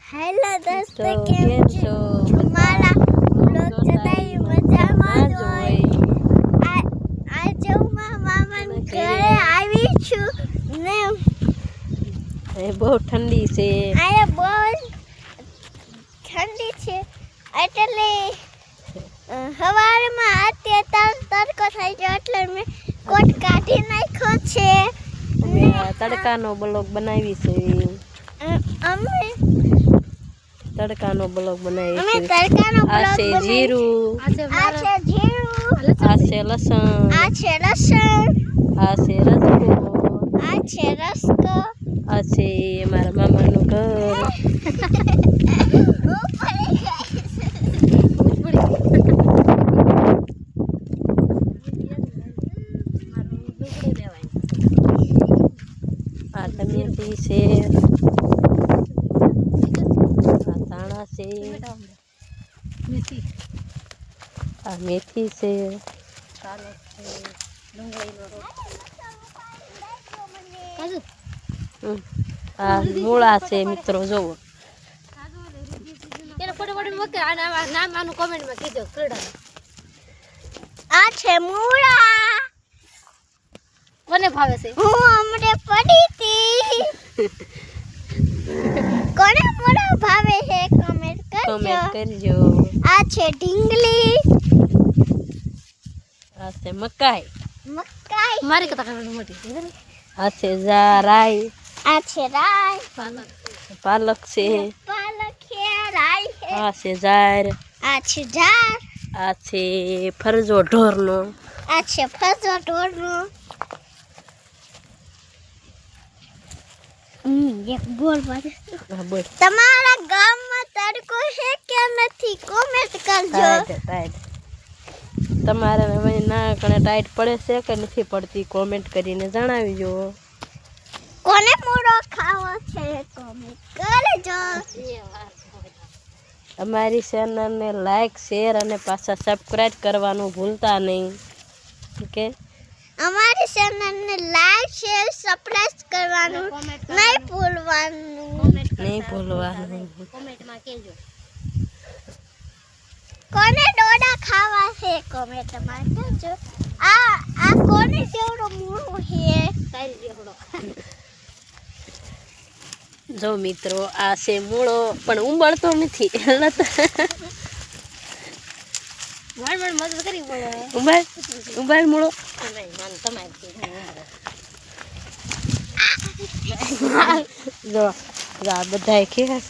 hello दोस्तों કેમ છો મારા બ્લોગ ચડાઈ મજામાં જ હોય આજે હું મામાના ઘરે આવી છું ને એ બહુ ઠંડી છે આ બહુ ઠંડી છે એટલે સવારમાં આતે તડકો થઈ ગયો એટલે મેં કોટ કાઢી નાખ્યો છે અમે તડકાનો બ્લોગ બનાવી છે અમે તડકાનો બ્લોગ બનાવી અમે છે તડકાનો આ બ્લોગ છે જીરું આ છે જીરું આ છે લસણ આ છે લસણ આ છે રસકો આ છે રસકો આ છે મારા મામાનું ઘર આ ટમેટી છે આ ધાણા છે આ મેથી છે આ મૂળા છે મિત્રો જોવો આ છે મૂળા કોને ભાવે છે હું હમણે પડી હતી કોને મૂળા ભાવે છે કમેન્ટ કરજો કમેન્ટ કરજો આ છે ઢીંગલી આ છે મકાઈ મકાઈ મારી કતા મોટી આ છે રાઈ આ છે રાઈ પાલક છે પાલક છે રાઈ છે આ છે જાર આ છે જાર આ છે ફરજો ઢોરનો આ છે ફરજો ઢોરનો એક બોલ પાડે હા બોલ તમારા ગામમાં તડકો છે કે નથી કોમેન્ટ કરજો ટાઈટ તમારે હવે ના કણે ટાઈટ પડે છે કે નથી પડતી કોમેન્ટ કરીને જણાવજો કોને મૂળો ખાવો છે કોમેન્ટ કરજો અમારી ચેનલને લાઈક શેર અને પાછા સબસ્ક્રાઇબ કરવાનું ભૂલતા નહીં ઓકે અમારી ચેનલને લાઈક શેર સબસ્ક્રાઇબ કરવાનું નહીં ભૂલવાનું નહીં ભૂલવાનું કોમેન્ટમાં કહેજો કોને ડોડા ખાવા છે કોમેન્ટમાં કહેજો આ કોને જેવડો મૂળો છે તારી જેવડો જો મિત્રો આ છે મૂળો પણ ઉંબળતો નથી એટલે વાણ મદદ કરી બોલો ઉંબાળ મૂળો જો આ બધા ખેવા